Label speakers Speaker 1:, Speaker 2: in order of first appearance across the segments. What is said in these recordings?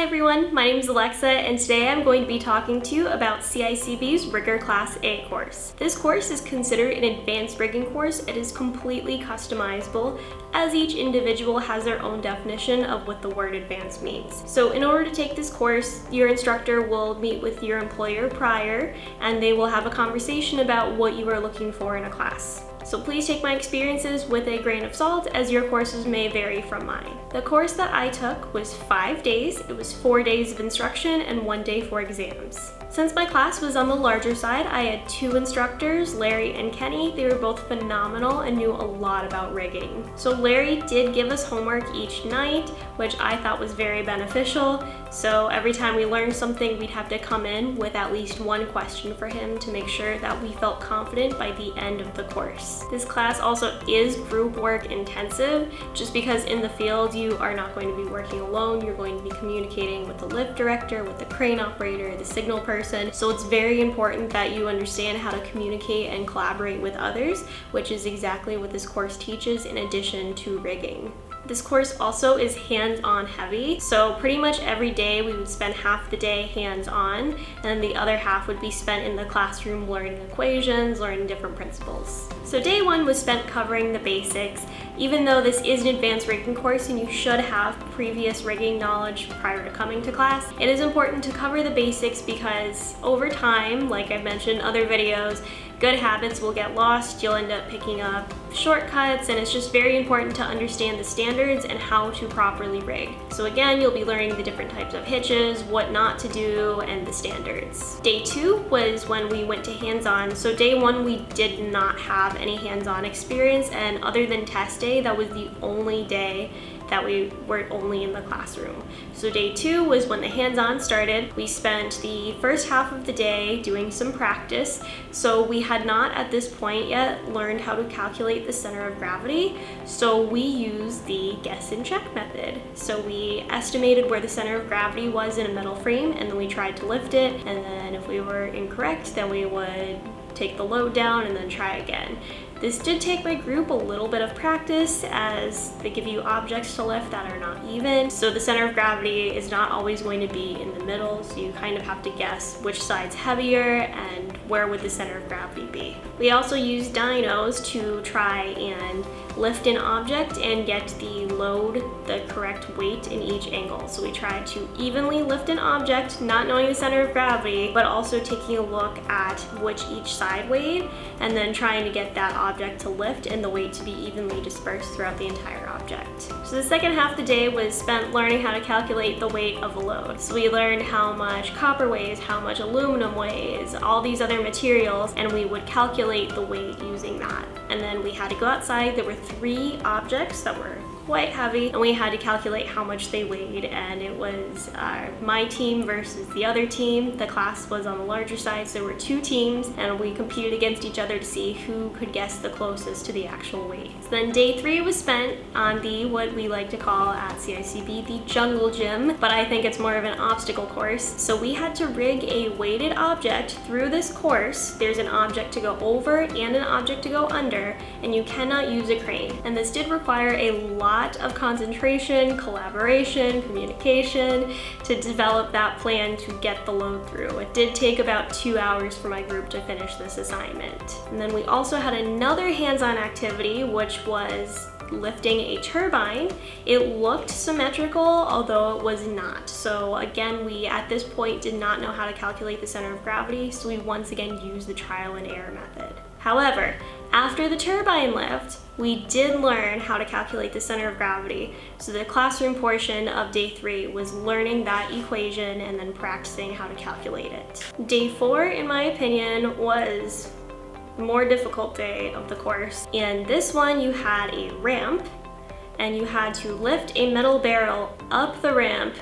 Speaker 1: Hi everyone, my name is Alexa and today I'm going to be talking to you about CICB's Rigger Class A course. This course is considered an advanced rigging course. It is completely customizable as each individual has their own definition of what the word advanced means. So in order to take this course, your instructor will meet with your employer prior and they will have a conversation about what you are looking for in a class. So please take my experiences with a grain of salt as your courses may vary from mine. The course that I took was 5 days. It was 4 days of instruction and 1 day for exams. Since my class was on the larger side, I had 2 instructors, Larry and Kenny. They were both phenomenal and knew a lot about rigging. So Larry did give us homework each night, which I thought was very beneficial. So every time we learned something, we'd have to come in with at least one question for him to make sure that we felt confident by the end of the course. This class also is group work intensive, just because in the field you are not going to be working alone. You're going to be communicating with the lift director, with the crane operator, the signal person. So it's very important that you understand how to communicate and collaborate with others, which is exactly what this course teaches in addition to rigging. This course also is hands-on heavy, so pretty much every day we would spend half the day hands-on and the other half would be spent in the classroom learning equations, learning different principles. So day 1 was spent covering the basics. Even though this is an advanced rigging course and you should have previous rigging knowledge prior to coming to class, it is important to cover the basics because over time, like I've mentioned in other videos, good habits will get lost. You'll end up picking up shortcuts, and it's just very important to understand the standards and how to properly rig. So again, you'll be learning the different types of hitches, what not to do, and the standards. Day 2 was when we went to hands-on. So day 1 we did not have any hands-on experience, and other than test day, that was the only day that we were only in the classroom. So day 2 was when the hands-on started. We spent the first half of the day doing some practice. So we had not at this point yet learned how to calculate the center of gravity. So we used the guess and check method. So we estimated where the center of gravity was in a metal frame, and then we tried to lift it. And then if we were incorrect, then we would take the load down and then try again. This did take my group a little bit of practice as they give you objects to lift that are not even. So the center of gravity is not always going to be in the middle, so you kind of have to guess which side's heavier and where would the center of gravity be. We also used dynos to try and lift an object and get the load, the correct weight in each angle. So we tried to evenly lift an object, not knowing the center of gravity, but also taking a look at which each side weighed, and then trying to get that object to lift and the weight to be evenly dispersed throughout the entire object. So the second half of the day was spent learning how to calculate the weight of a load. So we learned how much copper weighs, how much aluminum weighs, all these other materials, and we would calculate the weight using that. And then we had to go outside. There were 3 objects that were quite heavy, and we had to calculate how much they weighed, and it was my team versus the other team. The class was on the larger side, so there were 2 teams, and we competed against each other to see who could guess the closest to the actual weight. So then day 3 was spent on the, what we like to call at CICB, the jungle gym, but I think it's more of an obstacle course. So we had to rig a weighted object through this course. There's an object to go over and an object to go under, and you cannot use a crane. And this did require a lot of concentration, collaboration, communication to develop that plan to get the load through. It did take about 2 hours for my group to finish this assignment. And then we also had another hands-on activity, which was lifting a turbine. It looked symmetrical, although it was not. So again, we at this point did not know how to calculate the center of gravity, so we once again used the trial and error method. However, after the turbine lift, we did learn how to calculate the center of gravity. So the classroom portion of day 3 was learning that equation and then practicing how to calculate it. Day 4, in my opinion, was the more difficult day of the course. In this one, you had a ramp and you had to lift a metal barrel up the ramp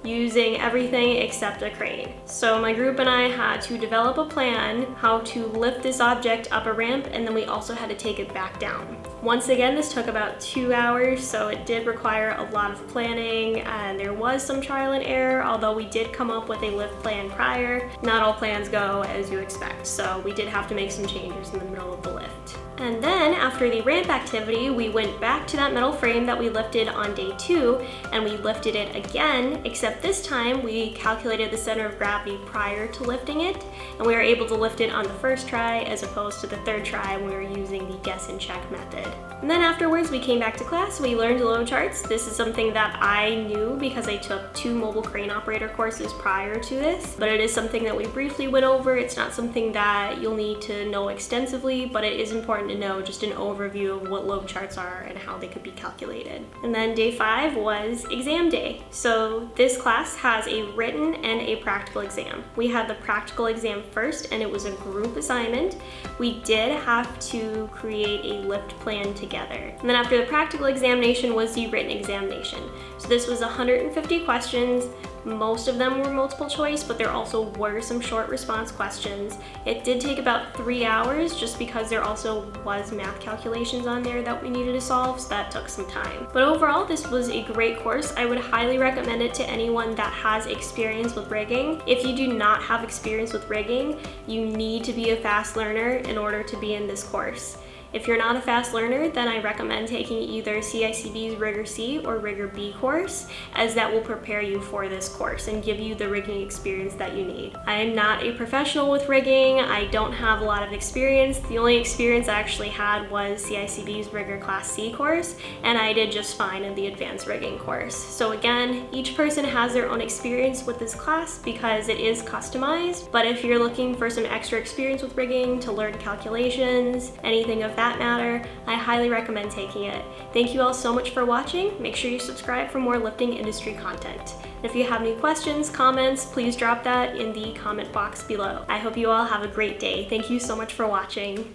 Speaker 1: using everything except a crane. So my group and I had to develop a plan how to lift this object up a ramp, and then we also had to take it back down. Once again, this took about 2 hours, so it did require a lot of planning, and there was some trial and error, although we did come up with a lift plan prior. Not all plans go as you expect, so we did have to make some changes in the middle of the lift. And then after the ramp activity, we went back to that metal frame that we lifted on day 2, and we lifted it again, except this time we calculated the center of gravity prior to lifting it, and we were able to lift it on the first try as opposed to the third try when we were using the guess and check method. And then afterwards we came back to class, we learned load charts. This is something that I knew because I took 2 mobile crane operator courses prior to this, but it is something that we briefly went over. It's not something that you'll need to know extensively, but it is important to know just an overview of what load charts are and how they could be calculated. And then day 5 was exam day. So this class has a written and a practical exam. We had the practical exam first, and it was a group assignment. We did have to create a lift plan together. And then after the practical examination was the written examination. So this was 150 questions. Most of them were multiple choice, but there also were some short response questions. It did take about 3 hours just because there also was math calculations on there that we needed to solve, so that took some time. But overall, this was a great course. I would highly recommend it to anyone that has experience with rigging. If you do not have experience with rigging, you need to be a fast learner in order to be in this course. If you're not a fast learner, then I recommend taking either CICB's Rigger C or Rigger B course, as that will prepare you for this course and give you the rigging experience that you need. I am not a professional with rigging. I don't have a lot of experience. The only experience I actually had was CICB's Rigger Class C course, and I did just fine in the advanced rigging course. So again, each person has their own experience with this class because it is customized, but if you're looking for some extra experience with rigging to learn calculations, anything of that matter, I highly recommend taking it. Thank you all so much for watching. Make sure you subscribe for more lifting industry content. And if you have any questions, comments, please drop that in the comment box below. I hope you all have a great day. Thank you so much for watching.